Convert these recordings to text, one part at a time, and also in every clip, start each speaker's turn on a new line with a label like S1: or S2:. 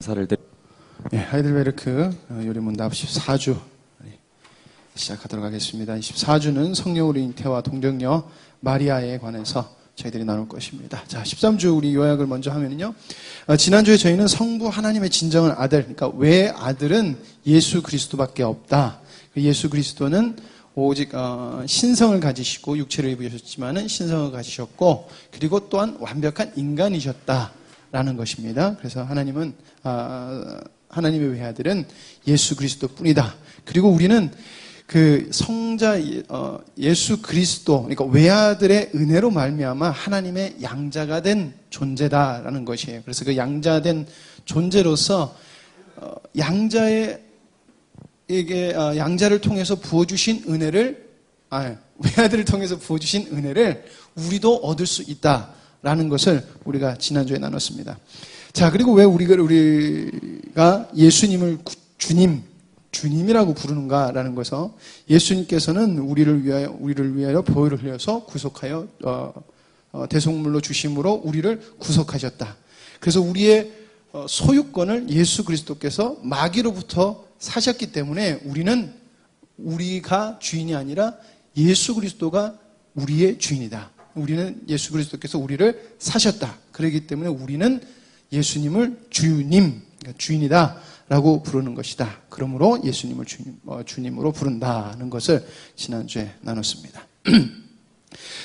S1: 사를
S2: 하이델베르크 요리문답 14주 시작하도록 하겠습니다. 14주는 성령으로 잉태와 동정녀 마리아에 관해서 저희들이 나눌 것입니다. 자, 13주 우리 요약을 먼저 하면요. 지난주에 저희는 성부 하나님의 진정한 아들, 그러니까 외아들은 예수 그리스도밖에 없다. 예수 그리스도는 오직 신성을 가지시고 육체를 입으셨지만은 신성을 가지셨고 그리고 또한 완벽한 인간이셨다라는 것입니다. 그래서 하나님은 하나님의 외아들은 예수 그리스도뿐이다. 그리고 우리는 그 성자 예수 그리스도, 그러니까 외아들의 은혜로 말미암아 하나님의 양자가 된 존재다라는 것이에요. 그래서 그 양자된 존재로서 양자를 통해서 부어주신 은혜를 외아들을 통해서 부어주신 은혜를 우리도 얻을 수 있다라는 것을 우리가 지난주에 나눴습니다. 자, 그리고 왜 우리가 예수님을 주님이라고 부르는가라는 것은 예수님께서는 우리를 위하여 보혈을 흘려서 구속하여 대속물로 주심으로 우리를 구속하셨다. 그래서 우리의 소유권을 예수 그리스도께서 마귀로부터 사셨기 때문에 우리가 주인이 아니라 예수 그리스도가 우리의 주인이다. 우리는 예수 그리스도께서 우리를 사셨다. 그렇기 때문에 우리는 예수님을 주인이다 라고 부르는 것이다. 그러므로 예수님을 주님으로 부른다는 것을 지난주에 나눴습니다.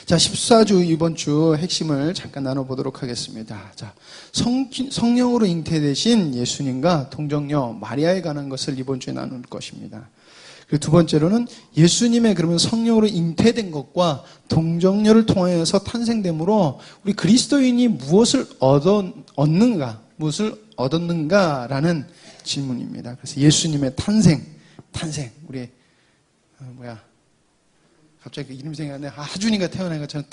S2: 자, 14주 이번 주 핵심을 잠깐 나눠보도록 하겠습니다. 자, 성령으로 잉태되신 예수님과 동정녀 마리아에 관한 것을 이번 주에 나눌 것입니다. 그리고 두 번째로는 예수님의 그러면 성령으로 잉태된 것과 동정녀를 통하여서 탄생됨으로 우리 그리스도인이 무엇을 얻었는가라는 질문입니다. 그래서 예수님의 탄생, 우리 갑자기 그 이름이 생각나는데 하준이가 태어난 것처럼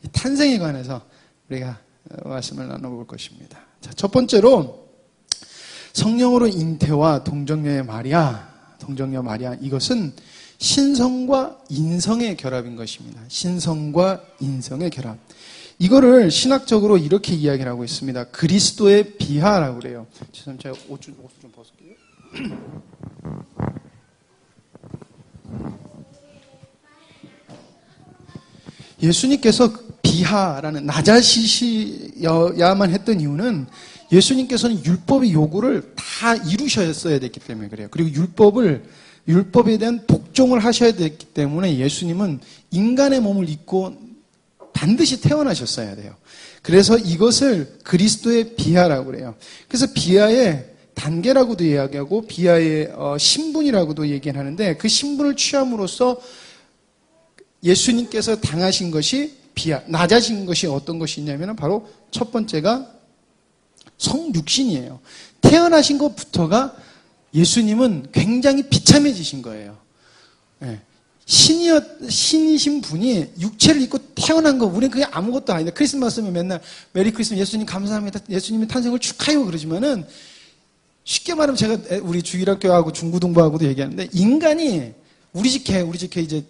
S2: 이 탄생에 관해서 우리가 말씀을 나눠볼 것입니다. 자, 첫 번째로 성령으로 잉태와 동정녀 마리아, 이것은 신성과 인성의 결합인 것입니다. 신성과 인성의 결합. 이거를 신학적으로 이렇게 이야기를 하고 있습니다. 그리스도의 비하라고 그래요. 죄송합니다. 제가 옷 좀 벗을게요. 예수님께서 비하라는 낮아지셔야만 했던 이유는 예수님께서는 율법의 요구를 다 이루셨어야 됐기 때문에 그래요. 그리고 율법에 대한 복종을 하셔야 됐기 때문에 예수님은 인간의 몸을 입고 반드시 태어나셨어야 돼요. 그래서 이것을 그리스도의 비하라고 그래요. 그래서 비하의 단계라고도 이야기하고 비하의 신분이라고도 얘기를 하는데 그 신분을 취함으로써 예수님께서 당하신 것이 비하, 낮아진 것이 어떤 것이 있냐면 바로 첫 번째가 성육신이에요. 태어나신 것부터가 예수님은 굉장히 비참해지신 거예요. 네. 신이신 분이 육체를 입고 태어난 거, 우리는 그게 아무것도 아닌데, 크리스마스면 맨날 메리 크리스마스, 예수님 감사합니다, 예수님의 탄생을 축하해요 그러지만은, 쉽게 말하면 제가 우리 주일학교하고 중고등부하고도 얘기하는데, 인간이, 우리 집회 이제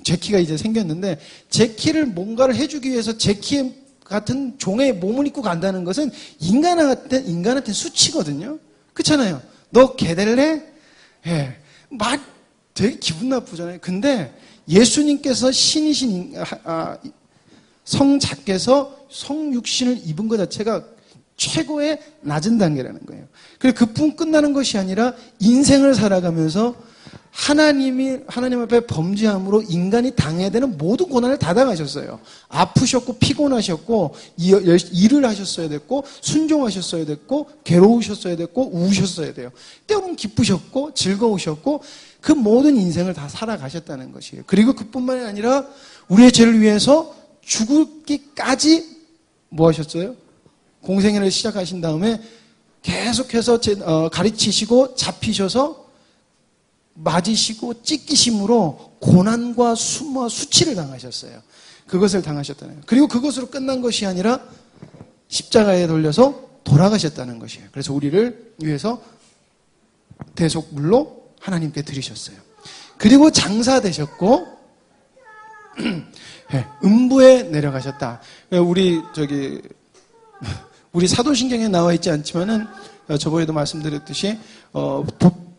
S2: 제키가 이제 생겼는데, 제키를 뭔가를 해주기 위해서 제키 같은 종의 몸을 입고 간다는 것은 인간한테 수치거든요? 그렇잖아요. 너 개될래? 예. 되게 기분 나쁘잖아요. 근데 예수님께서 신이신 성자께서 성육신을 입은 것 자체가 최고의 낮은 단계라는 거예요. 그리고 그뿐 끝나는 것이 아니라 인생을 살아가면서 하나님 앞에 범죄함으로 인간이 당해야 되는 모든 고난을 다 당하셨어요. 아프셨고 피곤하셨고 일을 하셨어야 됐고 순종하셨어야 됐고 괴로우셨어야 됐고 우우셨어야 돼요. 때로는 기쁘셨고 즐거우셨고 그 모든 인생을 다 살아가셨다는 것이에요. 그리고 그뿐만이 아니라 우리의 죄를 위해서 죽을기까지 뭐 하셨어요? 공생애를 시작하신 다음에 계속해서 가르치시고 잡히셔서 맞으시고 찢기심으로 고난과 수치를 당하셨어요. 그것을 당하셨다는 거예요. 그리고 그것으로 끝난 것이 아니라 십자가에 돌려서 돌아가셨다는 것이에요. 그래서 우리를 위해서 대속물로 하나님께 드리셨어요. 그리고 장사되셨고 음부에 내려가셨다. 우리 우리 사도신경에 나와 있지 않지만은 저번에도 말씀드렸듯이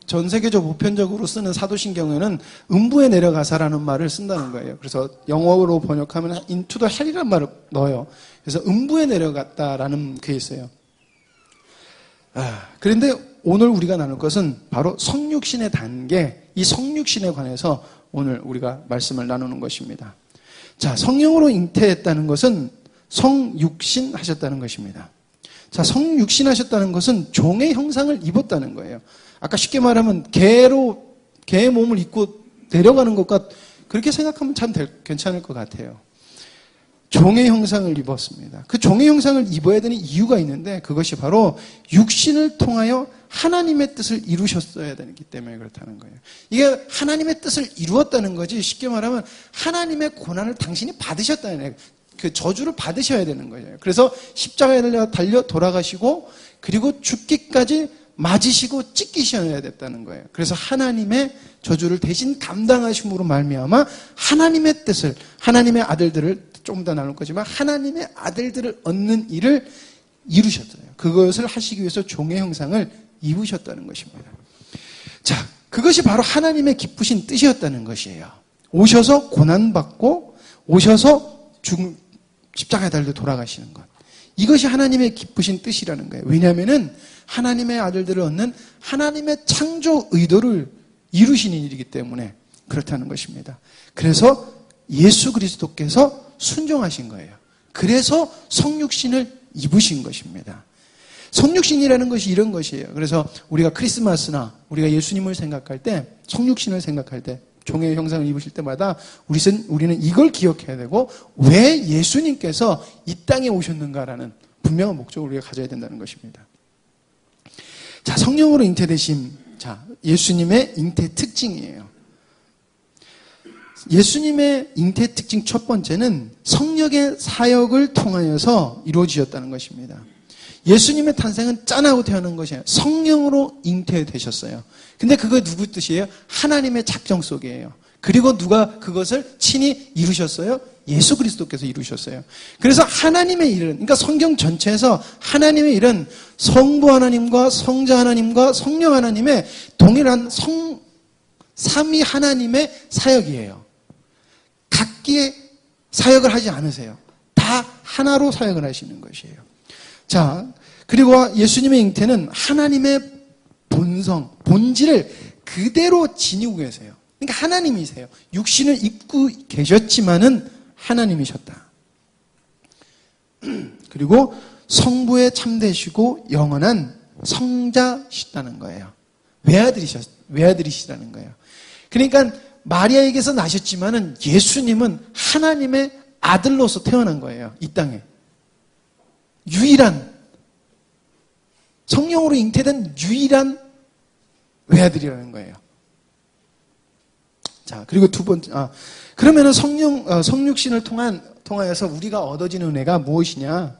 S2: 전 세계적 보편적으로 쓰는 사도신경에는 음부에 내려가사라는 말을 쓴다는 거예요. 그래서 영어로 번역하면 into the hell이라는 말을 넣어요. 그래서 음부에 내려갔다라는 게 있어요. 그런데 오늘 우리가 나눌 것은 바로 성육신의 단계, 이 성육신에 관해서 오늘 우리가 말씀을 나누는 것입니다. 자, 성령으로 잉태했다는 것은 성육신 하셨다는 것입니다. 자, 성육신 하셨다는 것은 종의 형상을 입었다는 거예요. 아까 쉽게 말하면 개의 몸을 입고 내려가는 것과 그렇게 생각하면 참 괜찮을 것 같아요. 종의 형상을 입었습니다. 그 종의 형상을 입어야 되는 이유가 있는데 그것이 바로 육신을 통하여 하나님의 뜻을 이루셨어야 되기 때문에 그렇다는 거예요. 이게 하나님의 뜻을 이루었다는 거지, 쉽게 말하면 하나님의 고난을 당신이 받으셨다는 거예요. 그 저주를 받으셔야 되는 거예요. 그래서 십자가에 달려 돌아가시고 그리고 죽기까지 맞으시고 찢기셔야 됐다는 거예요. 그래서 하나님의 저주를 대신 감당하심으로 말미암아 하나님의 뜻을, 하나님의 아들들을 조금 더 나눌 거지만 하나님의 아들들을 얻는 일을 이루셨어요. 그것을 하시기 위해서 종의 형상을 입으셨다는 것입니다. 자, 그것이 바로 하나님의 기쁘신 뜻이었다는 것이에요. 오셔서 고난받고 오셔서 십자가에 달려 돌아가시는 것. 이것이 하나님의 기쁘신 뜻이라는 거예요. 왜냐하면은 하나님의 아들들을 얻는 하나님의 창조 의도를 이루시는 일이기 때문에 그렇다는 것입니다. 그래서 예수 그리스도께서 순종하신 거예요. 그래서 성육신을 입으신 것입니다. 성육신이라는 것이 이런 것이에요. 그래서 우리가 크리스마스나 우리가 예수님을 생각할 때, 성육신을 생각할 때, 종의 형상을 입으실 때마다 우리는 이걸 기억해야 되고, 왜 예수님께서 이 땅에 오셨는가라는 분명한 목적을 우리가 가져야 된다는 것입니다. 자, 성령으로 잉태되심. 자, 예수님의 잉태 특징이에요. 예수님의 잉태 특징 첫 번째는 성령의 사역을 통하여서 이루어지셨다는 것입니다. 예수님의 탄생은 짠하고 태어난 것이에요. 성령으로 잉태되셨어요. 근데 그거 누구 뜻이에요? 하나님의 작정 속이에요. 그리고 누가 그것을 친히 이루셨어요? 예수 그리스도께서 이루셨어요. 그래서 하나님의 일은, 그러니까 성경 전체에서 하나님의 일은 성부 하나님과 성자 하나님과 성령 하나님의 동일한 삼위 하나님의 사역이에요. 각기의 사역을 하지 않으세요. 다 하나로 사역을 하시는 것이에요. 자, 그리고 예수님의 잉태는 하나님의 본질을 그대로 지니고 계세요. 그러니까 하나님이세요. 육신을 입고 계셨지만은 하나님이셨다. 그리고 성부에 참되시고 영원한 성자시다는 거예요. 외아들이시다는 거예요. 그러니까 마리아에게서 나셨지만은 예수님은 하나님의 아들로서 태어난 거예요. 이 땅에. 유일한, 성령으로 잉태된 유일한 외아들이라는 거예요. 자, 그리고 두 번째, 그러면은 성육신을 통하여서 우리가 얻어지는 은혜가 무엇이냐?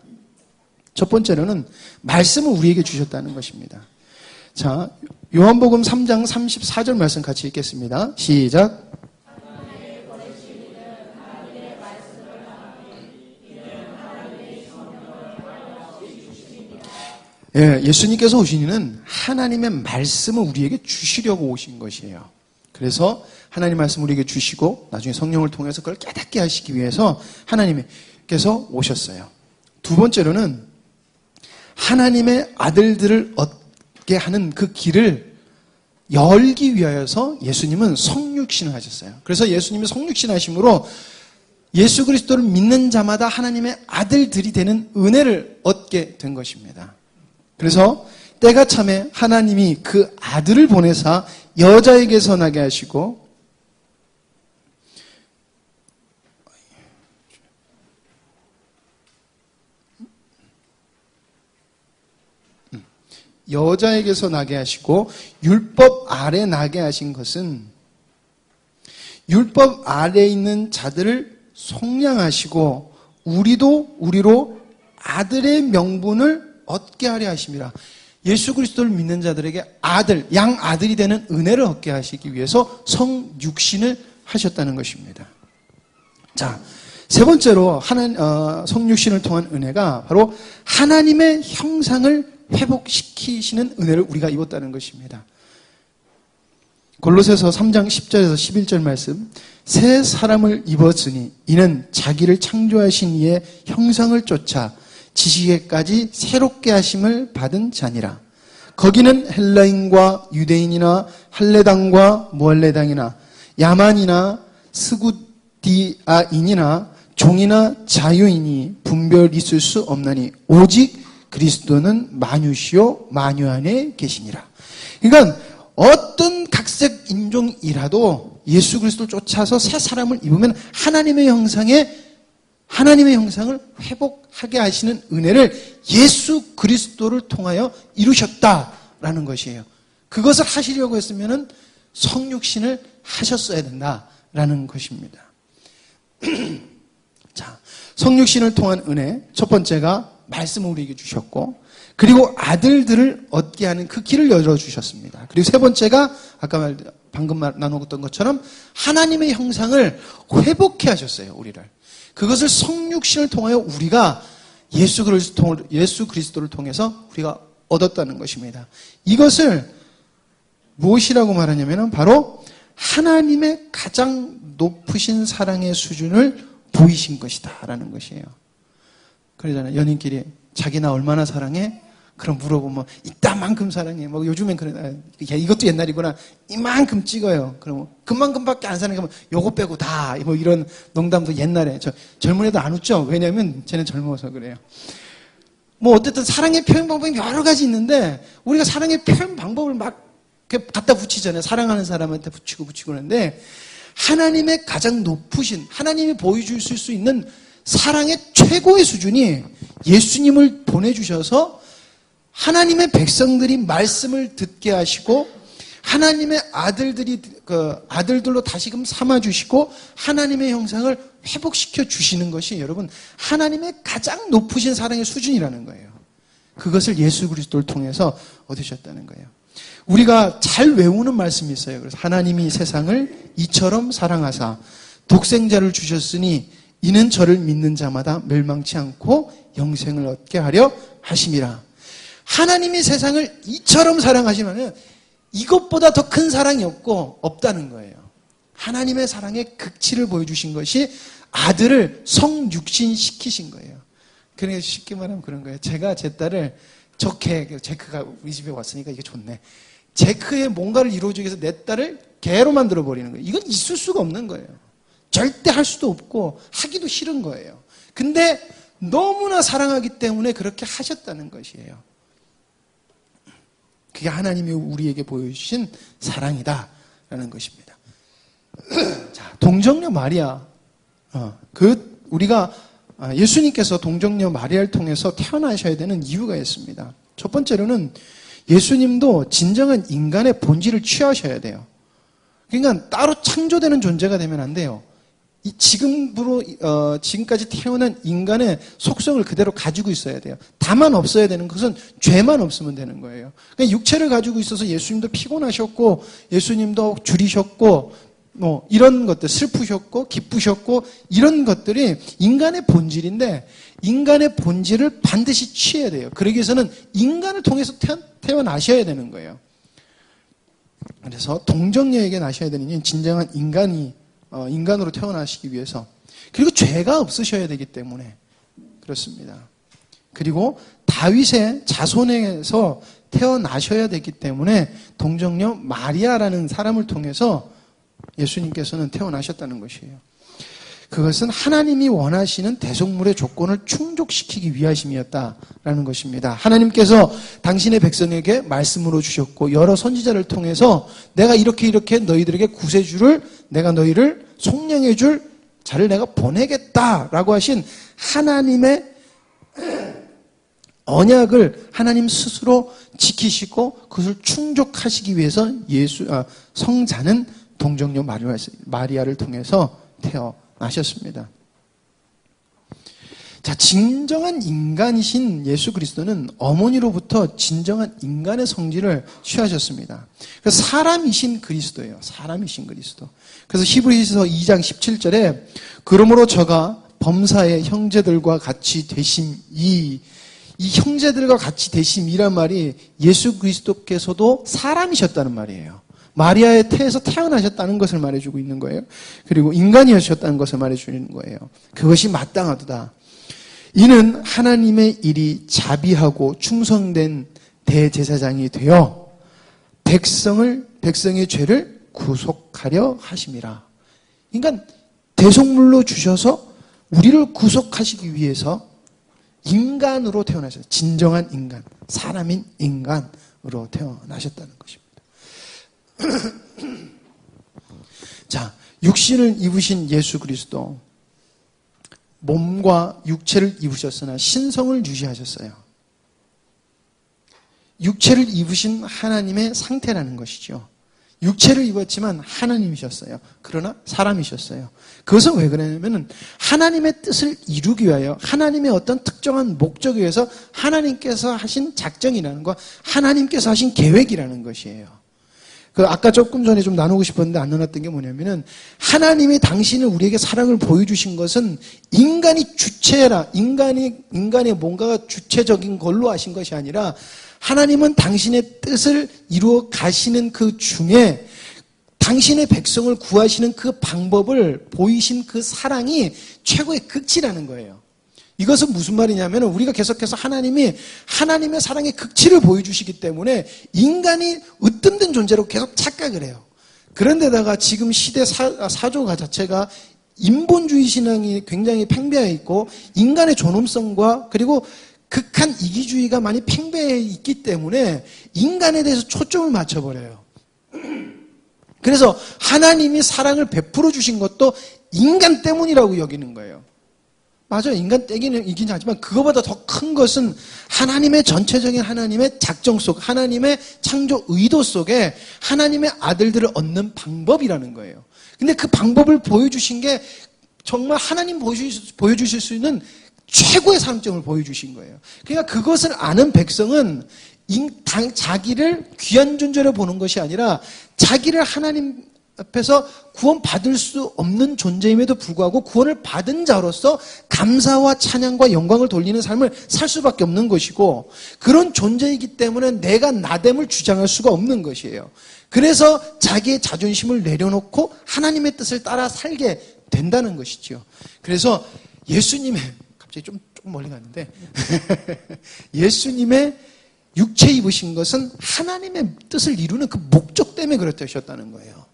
S2: 첫 번째로는 말씀을 우리에게 주셨다는 것입니다. 자, 요한복음 3장 34절 말씀 같이 읽겠습니다. 시작. 예, 예수님께서 오신 이는 하나님의 말씀을 우리에게 주시려고 오신 것이에요. 그래서 하나님 말씀을 우리에게 주시고 나중에 성령을 통해서 그걸 깨닫게 하시기 위해서 하나님께서 오셨어요. 두 번째로는 하나님의 아들들을 얻게 하는 그 길을 열기 위하여서 예수님은 성육신을 하셨어요. 그래서 예수님이 성육신 하심으로 예수 그리스도를 믿는 자마다 하나님의 아들들이 되는 은혜를 얻게 된 것입니다. 그래서 때가 참에 하나님이 그 아들을 보내사 여자에게서 나게 하시고 여자에게서 나게 하시고 율법 아래 나게 하신 것은 율법 아래 있는 자들을 속량하시고 우리로 아들의 명분을 얻게 하려 하심이라. 예수 그리스도를 믿는 자들에게 아들, 양아들이 되는 은혜를 얻게 하시기 위해서 성육신을 하셨다는 것입니다. 자, 세 번째로 성육신을 통한 은혜가 바로 하나님의 형상을 회복시키시는 은혜를 우리가 입었다는 것입니다. 골로새서 3장 10절에서 11절 말씀, 새 사람을 입었으니 이는 자기를 창조하신 이의 형상을 쫓아 지식에까지 새롭게 하심을 받은 자니라. 거기는 헬라인과 유대인이나 할레당과 무할레당이나 야만이나 스구디아인이나 종이나 자유인이 분별 있을 수 없나니 오직 그리스도는 만유시요 만유 안에 계시니라. 그러니까 어떤 각색 인종이라도 예수 그리스도를 쫓아서 새 사람을 입으면 하나님의 형상을 회복하게 하시는 은혜를 예수 그리스도를 통하여 이루셨다라는 것이에요. 그것을 하시려고 했으면 성육신을 하셨어야 된다라는 것입니다. 자, 성육신을 통한 은혜, 첫 번째가 말씀을 우리에게 주셨고, 그리고 아들들을 얻게 하는 그 길을 열어주셨습니다. 그리고 세 번째가 방금 나누었던 것처럼 하나님의 형상을 회복해 하셨어요, 우리를. 그것을 성육신을 통하여 우리가 예수 그리스도를 통해서 우리가 얻었다는 것입니다. 이것을 무엇이라고 말하냐면 바로 하나님의 가장 높으신 사랑의 수준을 보이신 것이다 라는 것이에요. 그러잖아요. 연인끼리 자기 나 얼마나 사랑해? 그럼 물어보면 이따만큼 사랑해. 뭐 요즘엔 그래. 이것도 옛날이구나. 이만큼 찍어요. 그러면 그만큼밖에 안 사랑해. 요거 빼고 다. 뭐 이런 농담도 옛날에. 젊은 애도 안 웃죠? 왜냐면 쟤는 젊어서 그래요. 뭐 어쨌든 사랑의 표현 방법이 여러 가지 있는데 우리가 사랑의 표현 방법을 막 갖다 붙이잖아요. 사랑하는 사람한테 붙이고 그러는데 하나님의 가장 높으신, 하나님이 보여주실 수 있는 사랑의 최고의 수준이 예수님을 보내주셔서 하나님의 백성들이 말씀을 듣게 하시고 하나님의 아들들로 다시금 삼아주시고 하나님의 형상을 회복시켜 주시는 것이 여러분 하나님의 가장 높으신 사랑의 수준이라는 거예요. 그것을 예수 그리스도를 통해서 얻으셨다는 거예요. 우리가 잘 외우는 말씀이 있어요. 그래서 하나님이 세상을 이처럼 사랑하사 독생자를 주셨으니 이는 저를 믿는 자마다 멸망치 않고 영생을 얻게 하려 하심이라. 하나님이 세상을 이처럼 사랑하시면 이것보다 더 큰 사랑이 없다는 거예요. 하나님의 사랑의 극치를 보여주신 것이 아들을 성육신시키신 거예요. 그러니까 쉽게 말하면 그런 거예요. 제가 제 딸을 제크가 우리 집에 왔으니까 이게 좋네. 제크의 뭔가를 이루어주기 위해서 내 딸을 개로 만들어버리는 거예요. 이건 있을 수가 없는 거예요. 절대 할 수도 없고 하기도 싫은 거예요. 근데 너무나 사랑하기 때문에 그렇게 하셨다는 것이에요. 그게 하나님이 우리에게 보여주신 사랑이다라는 것입니다. 자, 동정녀 마리아. 우리가 예수님께서 동정녀 마리아를 통해서 태어나셔야 되는 이유가 있습니다. 첫 번째로는 예수님도 진정한 인간의 본질을 취하셔야 돼요. 그러니까 따로 창조되는 존재가 되면 안 돼요. 지금까지 태어난 인간의 속성을 그대로 가지고 있어야 돼요. 다만 없어야 되는 것은 죄만 없으면 되는 거예요. 그러니까 육체를 가지고 있어서 예수님도 피곤하셨고, 예수님도 줄이셨고, 이런 것들, 슬프셨고, 기쁘셨고, 이런 것들이 인간의 본질인데, 인간의 본질을 반드시 취해야 돼요. 그러기 위해서는 인간을 통해서 태어나셔야 되는 거예요. 그래서 동정녀에게 나셔야 되는 이유는 진정한 인간으로 태어나시기 위해서. 그리고 죄가 없으셔야 되기 때문에 그렇습니다. 그리고 다윗의 자손에서 태어나셔야 되기 때문에 동정녀 마리아라는 사람을 통해서 예수님께서는 태어나셨다는 것이에요. 그것은 하나님이 원하시는 대속물의 조건을 충족시키기 위하심이었다라는 것입니다. 하나님께서 당신의 백성에게 말씀으로 주셨고 여러 선지자를 통해서 내가 이렇게 너희들에게 구세주를, 내가 너희를 속량해 줄 자를 내가 보내겠다라고 하신 하나님의 언약을 하나님 스스로 지키시고 그것을 충족하시기 위해서 성자는 동정녀 마리아를 통해서 태어나셨습니다. 자, 진정한 인간이신 예수 그리스도는 어머니로부터 진정한 인간의 성질을 취하셨습니다. 그래서 사람이신 그리스도예요. 사람이신 그리스도. 그래서 히브리서 2장 17절에 그러므로 저가 범사의 형제들과 같이 되심이, 이 형제들과 같이 되심이란 말이 예수 그리스도께서도 사람이셨다는 말이에요. 마리아의 태에서 태어나셨다는 것을 말해주고 있는 거예요. 그리고 인간이셨다는 것을 말해주는 거예요. 그것이 마땅하도다. 이는 하나님의 일이 자비하고 충성된 대제사장이 되어 백성의 죄를 구속하려 하심이라. 그러니까 대속물로 주셔서 우리를 구속하시기 위해서 인간으로 태어나셨어요. 진정한 인간, 사람인 인간으로 태어나셨다는 것입니다. 자, 육신을 입으신 예수 그리스도, 몸과 육체를 입으셨으나 신성을 유지하셨어요. 육체를 입으신 하나님의 상태라는 것이죠. 육체를 입었지만 하나님이셨어요. 그러나 사람이셨어요. 그것은 왜 그러냐면 하나님의 뜻을 이루기 위하여, 하나님의 어떤 특정한 목적에 의해서 하나님께서 하신 작정이라는 것, 하나님께서 하신 계획이라는 것이에요. 아까 조금 전에 좀 나누고 싶었는데 안 나눴던 게 뭐냐면은, 하나님이 당신을 우리에게 사랑을 보여주신 것은 인간이 주체라, 인간의 뭔가가 주체적인 걸로 하신 것이 아니라, 하나님은 당신의 뜻을 이루어 가시는 그 중에 당신의 백성을 구하시는 그 방법을 보이신 그 사랑이 최고의 극치라는 거예요. 이것은 무슨 말이냐면, 우리가 계속해서 하나님의 사랑의 극치를 보여주시기 때문에 인간이 으뜸된 존재로 계속 착각을 해요. 그런데다가 지금 시대 사조가 자체가 인본주의 신앙이 굉장히 팽배해 있고, 인간의 존엄성과 그리고 극한 이기주의가 많이 팽배해 있기 때문에 인간에 대해서 초점을 맞춰버려요. 그래서 하나님이 사랑을 베풀어 주신 것도 인간 때문이라고 여기는 거예요. 맞아요. 인간 때문이긴 하지만 그거보다 더 큰 것은 하나님의 전체적인 하나님의 작정 속, 하나님의 창조 의도 속에 하나님의 아들들을 얻는 방법이라는 거예요. 근데 그 방법을 보여주신 게 정말 하나님 보여주실 수 있는 최고의 사랑점을 보여주신 거예요. 그러니까 그것을 아는 백성은 자기를 귀한 존재로 보는 것이 아니라 자기를 하나님 앞에서 구원받을 수 없는 존재임에도 불구하고 구원을 받은 자로서 감사와 찬양과 영광을 돌리는 삶을 살 수밖에 없는 것이고, 그런 존재이기 때문에 내가 나됨을 주장할 수가 없는 것이에요. 그래서 자기의 자존심을 내려놓고 하나님의 뜻을 따라 살게 된다는 것이죠. 그래서 예수님의, 갑자기 좀 멀리 갔는데 예수님의 육체 입으신 것은 하나님의 뜻을 이루는 그 목적 때문에 그렇다셨다는 거예요.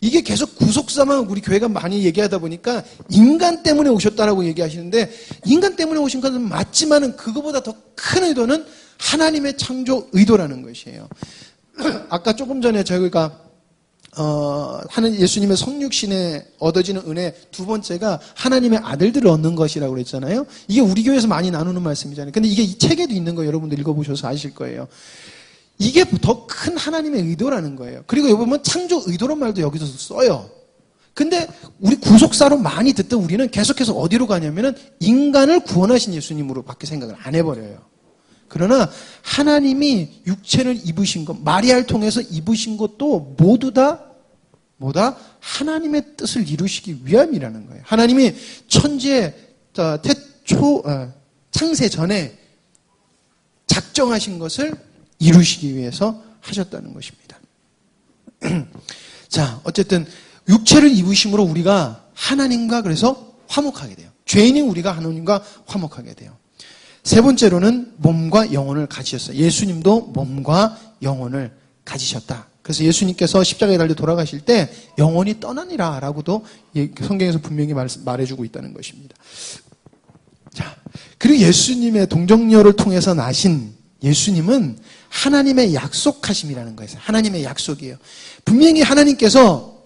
S2: 이게 계속 구속사만 우리 교회가 많이 얘기하다 보니까 인간 때문에 오셨다라고 얘기하시는데, 인간 때문에 오신 것은 맞지만은 그거보다 더 큰 의도는 하나님의 창조 의도라는 것이에요. 아까 조금 전에 저희가 하는 예수님의 성육신에 얻어지는 은혜 두 번째가 하나님의 아들들을 얻는 것이라고 그랬잖아요. 이게 우리 교회에서 많이 나누는 말씀이잖아요. 근데 이게 이 책에도 있는 거 여러분들 읽어보셔서 아실 거예요. 이게 더 큰 하나님의 의도라는 거예요. 그리고 여기 보면 창조 의도란 말도 여기서 써요. 근데 우리 구속사로 많이 듣던 우리는 계속해서 어디로 가냐면은 인간을 구원하신 예수님으로 밖에 생각을 안 해버려요. 그러나 하나님이 육체를 입으신 것, 마리아를 통해서 입으신 것도 모두 다 뭐다? 하나님의 뜻을 이루시기 위함이라는 거예요. 하나님이 천지의 창세 전에 작정하신 것을 이루시기 위해서 하셨다는 것입니다. 자, 어쨌든 육체를 입으심으로 우리가 하나님과 그래서 화목하게 돼요. 죄인인 우리가 하나님과 화목하게 돼요. 세 번째로는 몸과 영혼을 가지셨어요. 예수님도 몸과 영혼을 가지셨다. 그래서 예수님께서 십자가에 달려 돌아가실 때 영혼이 떠나니라 라고도 성경에서 분명히 말해주고 있다는 것입니다. 자, 그리고 예수님의 동정녀를 통해서 나신 예수님은 하나님의 약속하심이라는 거예요. 하나님의 약속이에요. 분명히 하나님께서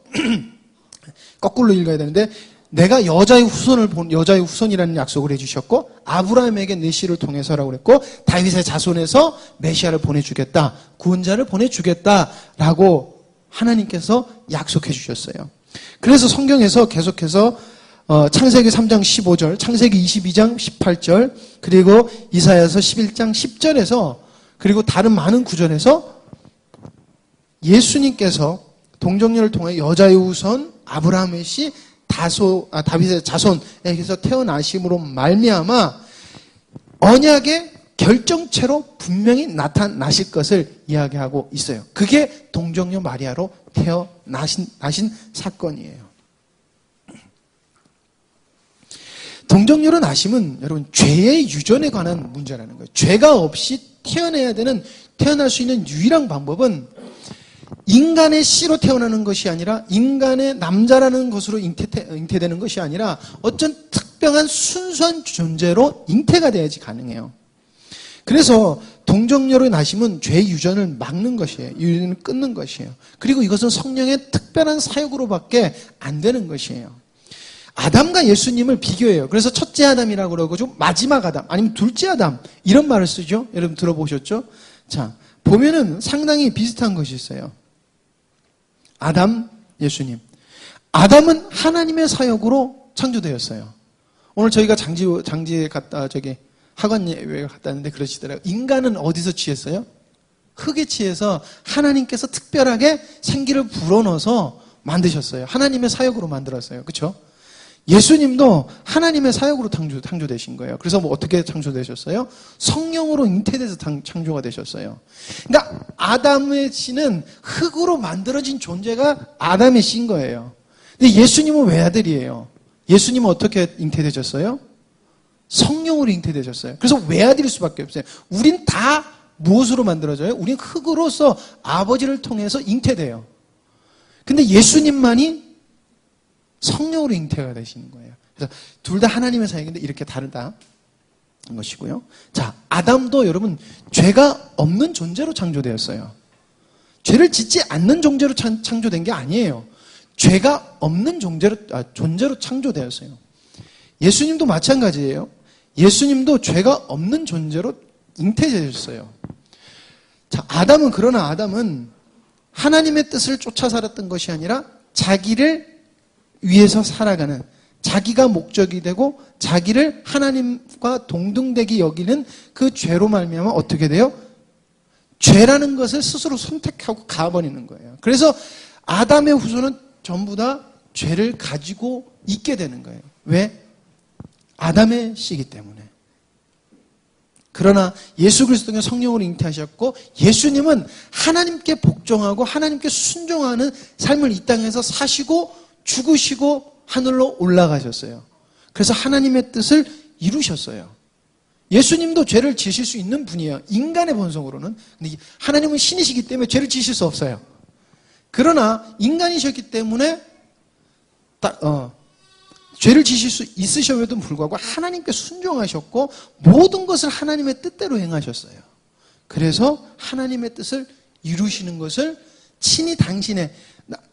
S2: 거꾸로 읽어야 되는데, 내가 여자의 후손이라는 약속을 해주셨고, 아브라함에게 네 씨를 통해서라고 그랬고, 다윗의 자손에서 메시아를 보내주겠다, 구원자를 보내주겠다라고 하나님께서 약속해 주셨어요. 그래서 성경에서 계속해서 창세기 3장 15절, 창세기 22장 18절, 그리고 이사야서 11장 10절에서, 그리고 다른 많은 구절에서 예수님께서 동정녀를 통해 여자의 후손 아브라함의 씨 다윗의 자손에게서 태어나심으로 말미암아 언약의 결정체로 분명히 나타나실 것을 이야기하고 있어요. 그게 동정녀 마리아로 태어나신 사건이에요. 동정녀로 나심은 여러분 죄의 유전에 관한 문제라는 거예요. 죄가 없이 태어날 수 있는 유일한 방법은 인간의 씨로 태어나는 것이 아니라 인간의 남자라는 것으로 잉태되는 것이 아니라 어떤 특별한 순수한 존재로 잉태가 돼야지 가능해요. 그래서 동정녀로 나심은 죄의 유전을 막는 것이에요. 유전을 끊는 것이에요. 그리고 이것은 성령의 특별한 사역으로밖에 안 되는 것이에요. 아담과 예수님을 비교해요. 그래서 첫째 아담이라고 그러고 마지막 아담 아니면 둘째 아담 이런 말을 쓰죠. 여러분 들어보셨죠? 자, 보면은 상당히 비슷한 것이 있어요. 아담, 예수님. 아담은 하나님의 사역으로 창조되었어요. 오늘 저희가 장지에 갔다 학원 예배 갔다 왔는데 그러시더라고요. 인간은 어디서 취했어요? 흙에 취해서 하나님께서 특별하게 생기를 불어넣어서 만드셨어요. 하나님의 사역으로 만들었어요. 그렇죠? 예수님도 하나님의 사역으로 창조되신 거예요. 그래서 어떻게 창조되셨어요? 성령으로 잉태돼서 창조가 되셨어요. 그러니까 아담의 씨는 흙으로 만들어진 존재가 아담의 씨인 거예요. 근데 예수님은 외아들이에요. 예수님은 어떻게 잉태되셨어요? 성령으로 잉태되셨어요. 그래서 외아들일 수밖에 없어요. 우린 다 무엇으로 만들어져요? 우린 흙으로서 아버지를 통해서 잉태돼요. 근데 예수님만이 성령으로 잉태가 되시는 거예요. 그래서 둘 다 하나님의 사역인데 이렇게 다르다 것이고요. 자, 아담도 여러분 죄가 없는 존재로 창조되었어요. 죄를 짓지 않는 존재로 창조된 게 아니에요. 죄가 없는 존재로 창조되었어요. 예수님도 마찬가지예요. 예수님도 죄가 없는 존재로 잉태되셨어요. 자, 그러나 아담은 하나님의 뜻을 쫓아 살았던 것이 아니라 자기를 위해서 살아가는, 자기가 목적이 되고 자기를 하나님과 동등되게 여기는 그 죄로 말미암아 어떻게 돼요? 죄라는 것을 스스로 선택하고 가버리는 거예요. 그래서 아담의 후손은 전부 다 죄를 가지고 있게 되는 거예요. 왜? 아담의 씨이기 때문에. 그러나 예수 그리스도는 성령으로 잉태하셨고 예수님은 하나님께 복종하고 하나님께 순종하는 삶을 이 땅에서 사시고 죽으시고 하늘로 올라가셨어요. 그래서 하나님의 뜻을 이루셨어요. 예수님도 죄를 지실 수 있는 분이에요. 인간의 본성으로는. 근데 하나님은 신이시기 때문에 죄를 지실 수 없어요. 그러나 인간이셨기 때문에 죄를 지실 수 있으셔도 불구하고 하나님께 순종하셨고 모든 것을 하나님의 뜻대로 행하셨어요. 그래서 하나님의 뜻을 이루시는 것을 친히 당신의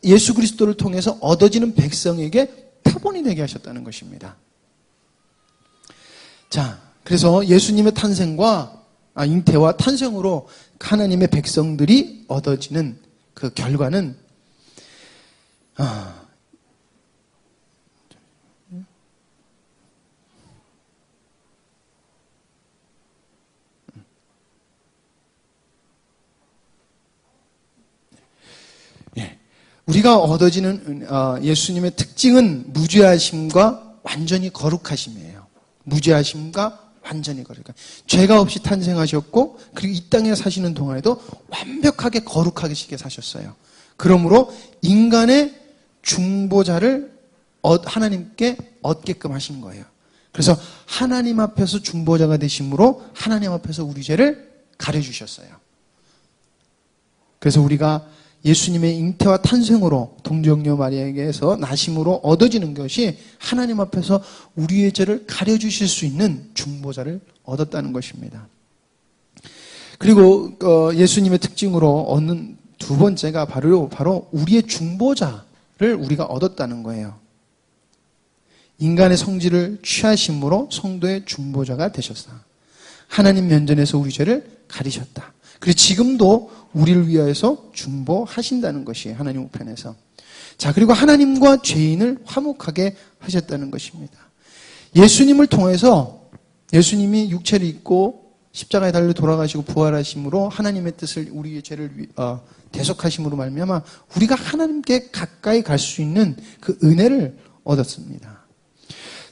S2: 예수 그리스도를 통해서 얻어지는 백성에게 표본이 되게 하셨다는 것입니다. 자, 그래서 예수님의 잉태와 탄생으로 하나님의 백성들이 얻어지는 그 결과는 우리가 얻어지는 예수님의 특징은 무죄하심과 완전히 거룩하심이에요. 무죄하심과 완전히 거룩하심. 죄가 없이 탄생하셨고 그리고 이 땅에 사시는 동안에도 완벽하게 거룩하게 사셨어요. 그러므로 인간의 중보자를 하나님께 얻게끔 하신 거예요. 그래서 하나님 앞에서 중보자가 되심으로 하나님 앞에서 우리 죄를 가려주셨어요. 그래서 우리가 예수님의 잉태와 탄생으로 동정녀 마리아에게서 나심으로 얻어지는 것이 하나님 앞에서 우리의 죄를 가려주실 수 있는 중보자를 얻었다는 것입니다. 그리고 예수님의 특징으로 얻는 두 번째가 바로 우리의 중보자를 우리가 얻었다는 거예요. 인간의 성질을 취하심으로 성도의 중보자가 되셨다. 하나님 면전에서 우리 죄를 가리셨다. 그리고 지금도 우리를 위하여서 중보하신다는 것이에요. 하나님 우편에서. 자, 그리고 하나님과 죄인을 화목하게 하셨다는 것입니다. 예수님을 통해서 예수님이 육체를 입고 십자가에 달려 돌아가시고 부활하심으로 하나님의 뜻을 우리의 죄를 대속하심으로 말미암아 우리가 하나님께 가까이 갈 수 있는 그 은혜를 얻었습니다.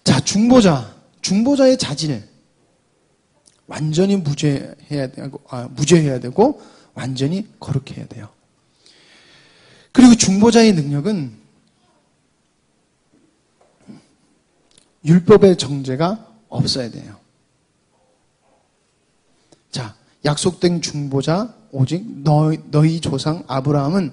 S2: 자, 중보자의 자질. 완전히 무죄해야 되고, 완전히 거룩해야 돼요. 그리고 중보자의 능력은 율법의 정죄가 없어야 돼요. 자, 약속된 중보자, 오직 너희 조상 아브라함은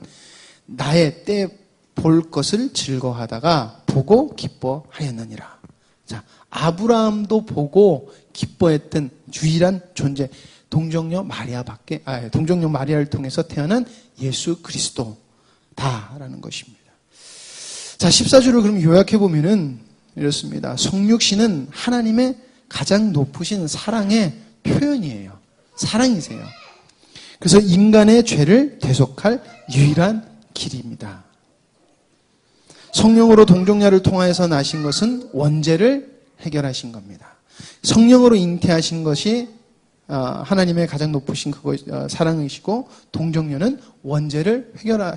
S2: 나의 때 볼 것을 즐거워하다가 보고 기뻐하였느니라. 자, 아브라함도 보고 기뻐했던 유일한 존재, 동정녀 마리아를 통해서 태어난 예수 그리스도다라는 것입니다. 자, 14주를 그럼 요약해보면은 이렇습니다. 성육신은 하나님의 가장 높으신 사랑의 표현이에요. 사랑이세요. 그래서 인간의 죄를 대속할 유일한 길입니다. 성령으로 동정녀를 통하여서 나신 것은 원죄를 해결하신 겁니다. 성령으로 잉태하신 것이 하나님의 가장 높으신 사랑이시고, 동정녀는 원죄를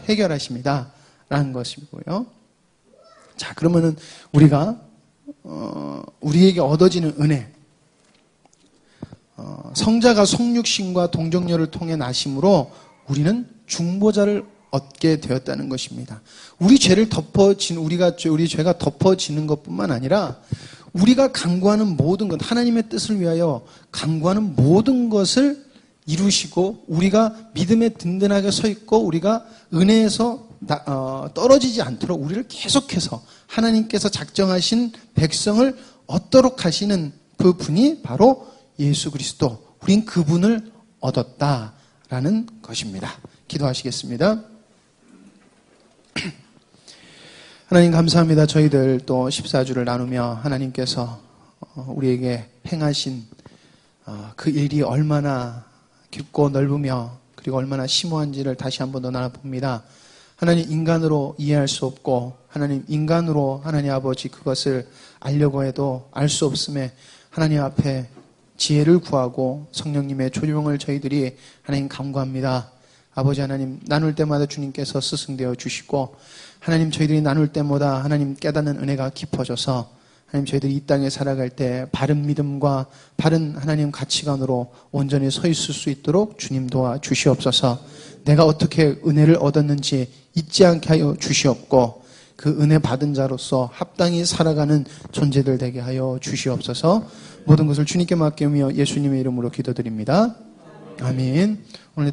S2: 해결하십니다. 라는 것이고요. 자, 그러면은 우리에게 얻어지는 은혜, 성자가 성육신과 동정녀를 통해 나심으로 우리는 중보자를 얻게 되었다는 것입니다. 우리 죄가 덮어지는 것뿐만 아니라 우리가 간구하는 모든 것, 하나님의 뜻을 위하여 간구하는 모든 것을 이루시고, 우리가 믿음에 든든하게 서 있고, 우리가 은혜에서 떨어지지 않도록 우리를 계속해서 하나님께서 작정하신 백성을 얻도록 하시는 그 분이 바로 예수 그리스도. 우린 그분을 얻었다라는 것입니다. 기도하시겠습니다. 하나님 감사합니다. 저희들 또 14주를 나누며 하나님께서 우리에게 행하신 그 일이 얼마나 깊고 넓으며 그리고 얼마나 심오한지를 다시 한 번 더 나눠봅니다. 하나님, 인간으로 이해할 수 없고, 하나님 인간으로 하나님 아버지 그것을 알려고 해도 알 수 없음에 하나님 앞에 지혜를 구하고 성령님의 조명을 저희들이 하나님 간구합니다. 아버지 하나님, 나눌 때마다 주님께서 스승되어 주시고, 하나님 저희들이 나눌 때마다 하나님 깨닫는 은혜가 깊어져서 하나님 저희들이 이 땅에 살아갈 때 바른 믿음과 바른 하나님 가치관으로 온전히 서 있을 수 있도록 주님 도와 주시옵소서. 내가 어떻게 은혜를 얻었는지 잊지 않게 하여 주시옵고, 그 은혜 받은 자로서 합당히 살아가는 존재들 되게 하여 주시옵소서. 모든 것을 주님께 맡기며 예수님의 이름으로 기도드립니다. 아멘. 오늘